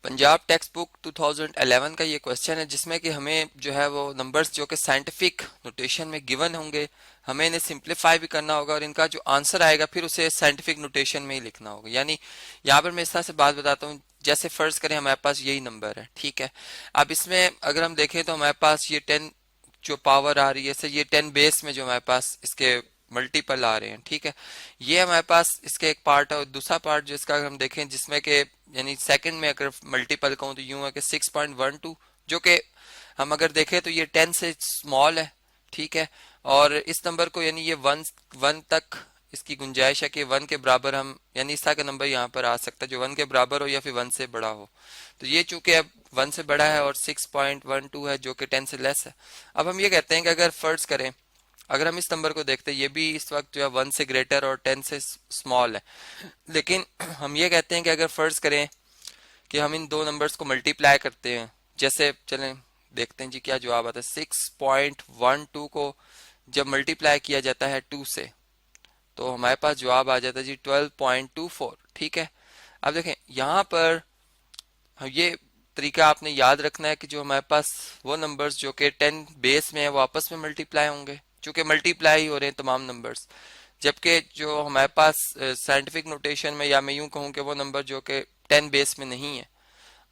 Punjab text book 2011 का ये question है जिसमें कि हमें जो है वो नंबर्स जो कि साइंटिफिक नोटेशन में गिवन होंगे, हमें इन्हें सिंप्लीफाई भी करना होगा और इनका जो आंसर आएगा फिर उसे साइंटिफिक नोटेशन में ही लिखना होगा। यानी यहाँ पर मैं इस तरह से बात बताता हूँ, जैसे फर्ज करें हमारे पास यही नंबर है, ठीक है। अब इसमें अगर हम देखें तो हमारे पास ये 10 जो पावर आ रही है, से ये 10 बेस में जो हमारे पास इसके मल्टीपल आ रहे हैं, ठीक है। ये हमारे पास इसके एक पार्ट है और दूसरा पार्ट जो इसका अगर हम देखें जिसमें कि यानी सेकंड में अगर मल्टीपल कहूँ तो यूं है कि 6.12, जो कि हम अगर देखें तो ये 10 से स्मॉल है, ठीक है। और इस नंबर को यानी ये वन वन तक इसकी गुंजाइश है कि वन के बराबर हम यानी इस तरह का नंबर यहाँ पर आ सकता है जो वन के बराबर हो या फिर वन से बड़ा हो। तो ये चूंकि अब वन से बड़ा है और 6.12 है जो कि 10 से लेस है। अब हम ये कहते हैं कि अगर फर्ज करें, अगर हम इस नंबर को देखते हैं, ये भी इस वक्त जो है वन से ग्रेटर और 10 से स्मॉल है, लेकिन हम ये कहते हैं कि अगर फर्ज करें कि हम इन दो नंबर्स को मल्टीप्लाई करते हैं, जैसे चलें देखते हैं जी क्या जवाब आता है। 6.12 को जब मल्टीप्लाई किया जाता है 2 से तो हमारे पास जवाब आ जाता है जी 12.24, ठीक है। अब देखें यहाँ पर हम ये तरीका आपने याद रखना है कि जो हमारे पास वो नंबर्स जो कि 10 बेस में है वो आपस में मल्टीप्लाई होंगे, चूंकि मल्टीप्लाई ही हो रहे हैं तमाम नंबर्स। जबकि जो हमारे पास साइंटिफिक नोटेशन में या मैं यूं कहूं कि वो नंबर जो कि 10 बेस में नहीं है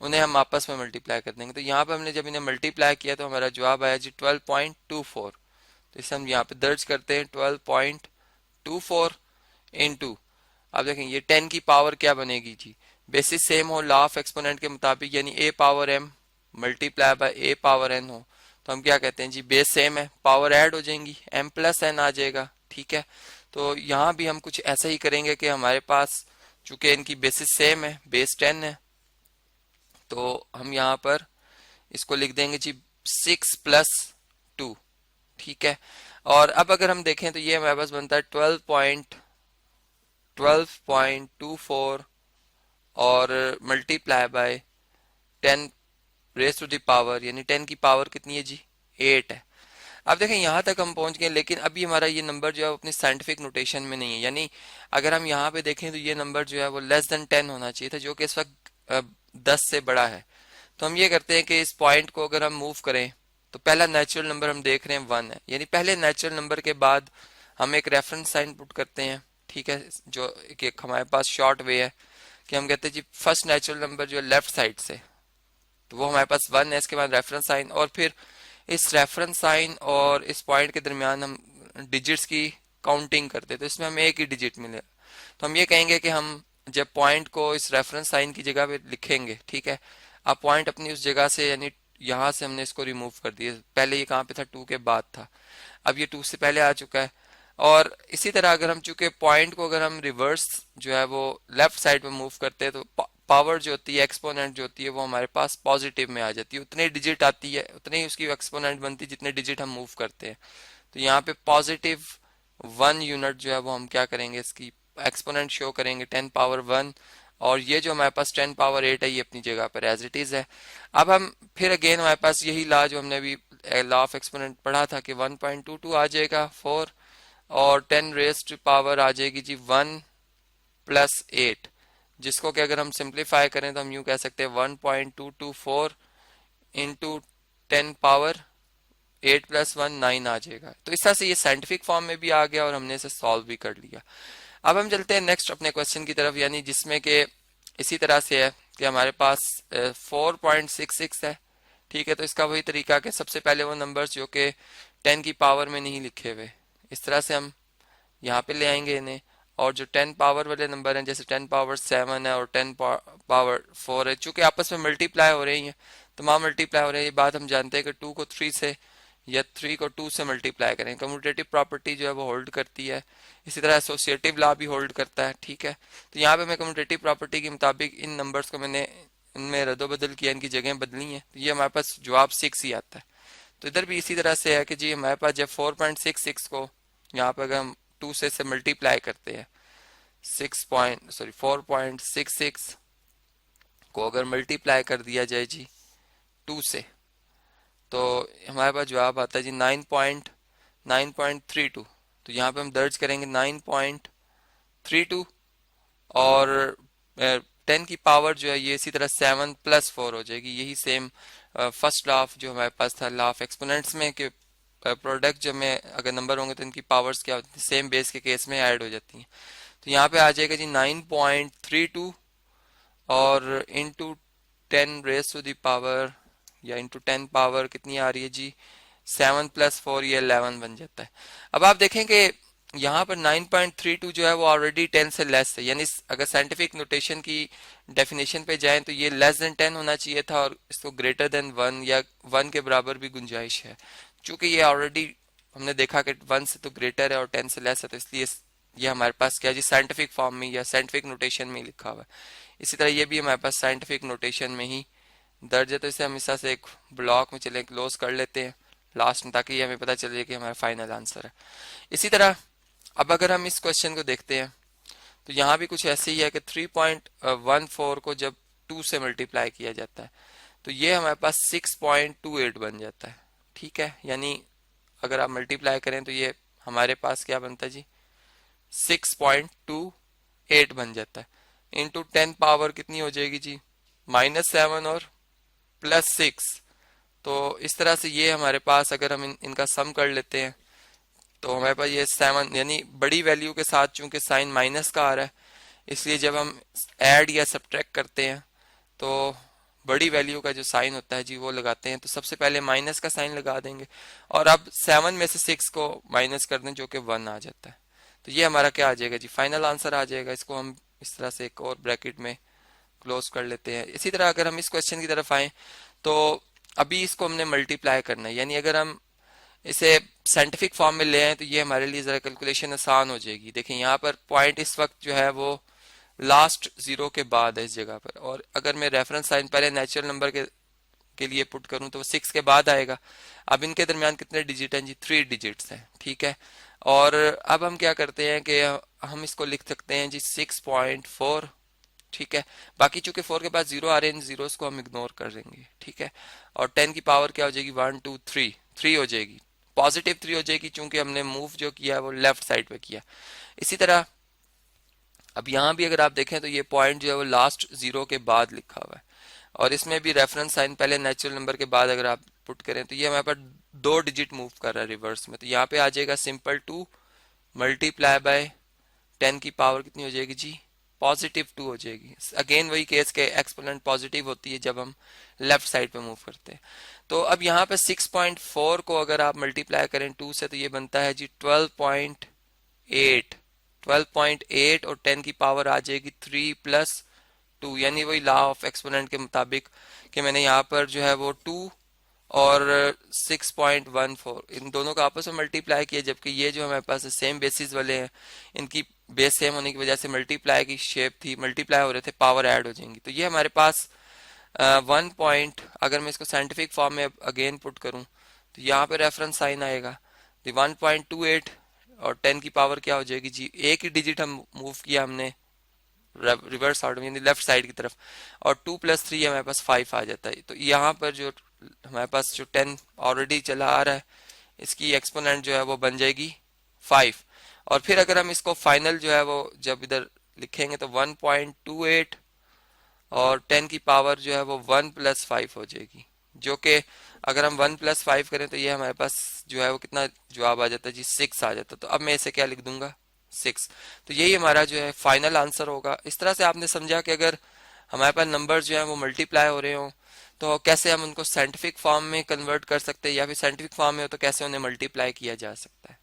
उन्हें हम आपस में मल्टीप्लाई कर देंगे। तो यहाँ पे हमने जब इन्हें मल्टीप्लाई किया तो हमारा जवाब आया जी 12.24। तो इसे हम यहाँ पे दर्ज करते हैं 12.24 इंटू, अब देखें ये 10 की पावर क्या बनेगी जी, बेसिस सेम हो लॉ ऑफ एक्सपोनेंट के मुताबिक, यानी a power m multiply by a power n हो तो हम क्या कहते हैं जी बेस सेम है, पावर ऐड हो जाएंगी, m प्लस n आ जाएगा, ठीक है। तो यहाँ भी हम कुछ ऐसा ही करेंगे कि हमारे पास चूंकि इनकी बेसिस सेम है, बेस 10 है, तो हम यहाँ पर इसको लिख देंगे जी 6+2, ठीक है। और अब अगर हम देखें तो ये हमारे पास बनता है 12.24 और multiply by 10 raise to the power, यानी 10 की पावर कितनी है जी 8 है। अब देखें यहाँ तक हम पहुंच गए, लेकिन अभी हमारा ये नंबर जो है अपनी साइंटिफिक नोटेशन में नहीं है। यानी अगर हम यहाँ पे देखें तो ये नंबर जो है वो लेस देन 10 होना चाहिए था, जो कि इस वक्त 10 से बड़ा है। तो हम ये करते हैं कि इस पॉइंट को अगर हम मूव करें तो पहला नेचुरल नंबर हम देख रहे हैं 1 है, यानी पहले नेचुरल नंबर के बाद हम एक रेफरेंस साइन पुट करते हैं, ठीक है। जो एक हमारे पास शॉर्ट वे है कि हम कहते हैं जी फर्स्ट नेचुरल नंबर जो है लेफ्ट साइड से, तो वो हमारे पास 1 है, इसके बाद रेफरेंस साइन और फिर इस रेफरेंस साइन और इस पॉइंट के दरमियान हम डिजिट्स की काउंटिंग करते हैं, तो इसमें हमें एक ही डिजिट मिले। तो हम ये कहेंगे कि हम जब पॉइंट को इस रेफरेंस साइन की जगह पे लिखेंगे, ठीक है। अब पॉइंट अपनी उस जगह से यानी यहाँ से हमने इसको रिमूव कर दिया, पहले ये कहाँ पे था 2 के बाद था, अब ये 2 से पहले आ चुका है। और इसी तरह अगर हम चूंकि पॉइंट को अगर हम रिवर्स जो है वो लेफ्ट साइड में मूव करते हैं तो पावर जो होती है एक्सपोनेंट जो होती है वो हमारे पास पॉजिटिव में आ जाती है, उतने डिजिट आती है उतने ही उसकी एक्सपोनेंट बनती है जितने डिजिट हम मूव करते हैं। तो यहाँ पे पॉजिटिव 1 यूनिट जो है वो हम क्या करेंगे इसकी एक्सपोनेंट शो करेंगे 10 पावर 1, और ये जो हमारे पास 10 पावर 8 है ये अपनी जगह पर एज इट इज है। अब हम फिर अगेन हमारे पास यही लॉ जो हमने अभी लॉ ऑफ एक्सपोनेंट पढ़ा था कि 1.22 आ जाएगा 4 और 10 रेस्ट पावर आ जाएगी जी 1+8, जिसको कि अगर हम सिंप्लीफाई करें तो हम यूं कह सकते हैं 1.224 इंटू 10 पावर 8+1 9 आ जाएगा। तो इस तरह से ये साइंटिफिक फॉर्म में भी आ गया और हमने इसे सॉल्व भी कर लिया। अब हम चलते हैं नेक्स्ट अपने क्वेश्चन की तरफ, यानी जिसमें कि इसी तरह से है कि हमारे पास 4.66 है, ठीक है। तो इसका वही तरीका कि सबसे पहले वो नंबर्स जो कि 10 की पावर में नहीं लिखे हुए इस तरह से हम यहाँ पे ले आएंगे इन्हें, और जो 10 पावर वाले नंबर हैं जैसे 10 पावर 7 है और 10 पावर 4 है, चूंकि आपस में मल्टीप्लाई हो रही हैं, तमाम मल्टीप्लाई हो रही है, ये बात हम जानते हैं कि 2 को 3 से या 3 को 2 से मल्टीप्लाई करें, कम्यूटेटिव प्रॉपर्टी जो है वो होल्ड करती है। इसी तरह एसोसिएटिव लॉ भी होल्ड करता है, ठीक है। तो यहाँ पे मैं कम्यूटेटिव प्रॉपर्टी के मुताबिक इन नंबर्स को मैंने इनमें रद्दोबदल किया, इनकी जगह बदली है, तो ये हमारे पास जवाब 6 ही आता है। तो इधर भी इसी तरह से है कि जी हमारे पास जब 4.66 को यहाँ पे अगर हम 2 से मल्टीप्लाई करते हैं 4.66 को अगर मल्टीप्लाई कर दिया जाए जी 2 से, तो हमारे पास जवाब आता है जी 9.32। तो यहाँ पे हम दर्ज करेंगे 9.32 और 10 की पावर जो है ये इसी तरह 7+4 हो जाएगी। यही सेम फर्स्ट लॉ ऑफ जो हमारे पास था लॉ ऑफ एक्सपोनेंट्स में कि प्रोडक्ट जब में अगर नंबर होंगे तो इनकी पावर्स क्या होती है, सेम बेस के केस में ऐड हो जाती हैं। तो यहाँ पे आ जाएगा जी 9.32 और into 10 raise to the power या इंटू 10 पावर कितनी आ रही है जी 7+4, ये 11 बन जाता है। अब आप देखें कि यहाँ पर 9.32 जो है वो ऑलरेडी 10 से लेस है, यानी अगर साइंटिफिक नोटेशन की डेफिनेशन पे जाएं तो ये लेस देन 10 होना चाहिए था और इसको ग्रेटर देन 1 या 1 के बराबर भी गुंजाइश है। चूंकि ये ऑलरेडी हमने देखा कि 1 से तो ग्रेटर है और 10 से लेस है, तो इसलिए ये हमारे पास क्या जी साइंटिफिक फॉर्म में या साइंटिफिक नोटेशन में लिखा हुआ है। इसी तरह ये भी हमारे पास साइंटिफिक नोटेशन में ही दर्ज है। तो इसे हम इस तरह से एक ब्लॉक में चले क्लोज कर लेते हैं लास्ट में, ताकि हमें पता चले कि हमारा फाइनल आंसर है। इसी तरह अब अगर हम इस क्वेश्चन को देखते हैं तो यहाँ भी कुछ ऐसे ही है कि 3.14 को जब 2 से मल्टीप्लाई किया जाता है तो ये हमारे पास 6.28 बन जाता है। ठीक है, यानी अगर आप मल्टीप्लाई करें तो ये हमारे पास क्या बनता है जी 6.28 बन जाता है। इंटू 10 पावर कितनी हो जाएगी जी -7 और +6। तो इस तरह से ये हमारे पास अगर हम इनका सम कर लेते हैं तो हमारे पास ये 7, यानी बड़ी वैल्यू के साथ चूंकि साइन माइनस का आ रहा है, इसलिए जब हम ऐड या सब्ट्रैक्ट करते हैं तो बड़ी वैल्यू का जो साइन होता है जी वो लगाते हैं। तो सबसे पहले माइनस का साइन लगा देंगे और अब 7 में से 6 को माइनस कर दें जो कि 1 आ जाता है। तो ये हमारा क्या आ जाएगा जी फाइनल आंसर आ जाएगा। इसको हम इस तरह से एक और ब्रैकेट में क्लोज कर लेते हैं। इसी तरह अगर हम इस क्वेश्चन की तरफ आए तो अभी इसको हमने मल्टीप्लाई करना है, यानी अगर हम इसे साइंटिफिक फॉर्म में ले आए तो ये हमारे लिए जरा कैलकुलेशन आसान हो जाएगी। देखें यहाँ पर पॉइंट इस वक्त जो है वो लास्ट जीरो के बाद है इस जगह पर, और अगर मैं रेफरेंस साइन पहले नेचुरल नंबर के लिए पुट करूं तो वो 6 के बाद आएगा। अब इनके दरमियान कितने डिजिट हैं जी 3 डिजिट्स हैं। ठीक है, और अब हम क्या करते हैं कि हम इसको लिख सकते हैं जी 6.4। ठीक है, बाकी चूंकि 4 के बाद जीरो आ रहे हैं, जीरोस को हम इग्नोर कर देंगे। ठीक है, और 10 की पावर क्या हो जाएगी 1 2 3 3 हो जाएगी, पॉजिटिव 3 हो जाएगी चूंकि हमने मूव जो किया है वो लेफ्ट साइड पे किया। इसी तरह अब यहाँ भी अगर आप देखें तो ये पॉइंट जो है वो लास्ट जीरो के बाद लिखा हुआ है, और इसमें भी रेफरेंस साइन पहले नेचुरल नंबर के बाद अगर आप पुट करें तो ये हमारे पास 2 डिजिट मूव कर रहा है रिवर्स में। तो यहाँ पे आ जाएगा सिंपल 2 मल्टीप्लाई बाय 10 की पावर कितनी हो जाएगी जी +2 हो जाएगी। अगेन वही केस के एक्सपोनेंट पॉजिटिव होती है जब हम लेफ्ट साइड पे मूव करते हैं। तो अब यहाँ पे 6.4 को अगर आप मल्टीप्लाई करें 2 से तो ये बनता है जी 12.8 और 10 की पावर आ जाएगी 3+2, यानी वही लॉ ऑफ एक्सपोनेंट के मुताबिक कि मैंने यहाँ पर जो है वो 2 और 6.14 इन दोनों का आपस में मल्टीप्लाई किया, जबकि ये जो हमारे पास सेम बेसिस वाले हैं इनकी बेस सेम होने की वजह से मल्टीप्लाई की शेप थी, मल्टीप्लाई हो रहे थे, पावर ऐड हो जाएंगी। तो ये हमारे पास 1 पॉइंट, अगर मैं इसको साइंटिफिक फॉर्म में अगेन पुट करूं तो यहाँ पे रेफरेंस साइन आएगा 1.28 और 10 की पावर क्या हो जाएगी जी एक ही डिजिट हम मूव किया हमने रिवर्स ऑर्डर यानी लेफ्ट साइड की तरफ, और 2+3 हमारे पास 5 आ जाता है। तो यहाँ पर जो हमारे पास जो 10 ऑलरेडी चला आ रहा है इसकी एक्सपोनेंट जो है वो बन जाएगी 5, और फिर अगर हम इसको फाइनल जो है वो जब इधर लिखेंगे तो 1.28 और 10 की पावर जो है वो 1+5 हो जाएगी, जो कि अगर हम 1+5 करें तो ये हमारे पास जो है वो कितना जवाब आ जाता है जी 6 आ जाता है। तो अब मैं इसे क्या लिख दूंगा 6। तो यही हमारा जो है फाइनल आंसर होगा। इस तरह से आपने समझा कि अगर हमारे पास नंबर जो है वो मल्टीप्लाई हो रहे हो तो कैसे हम उनको साइंटिफिक फॉर्म में कन्वर्ट कर सकते हैं, या फिर साइंटिफिक फॉर्म में हो तो कैसे उन्हें मल्टीप्लाई किया जा सकता है।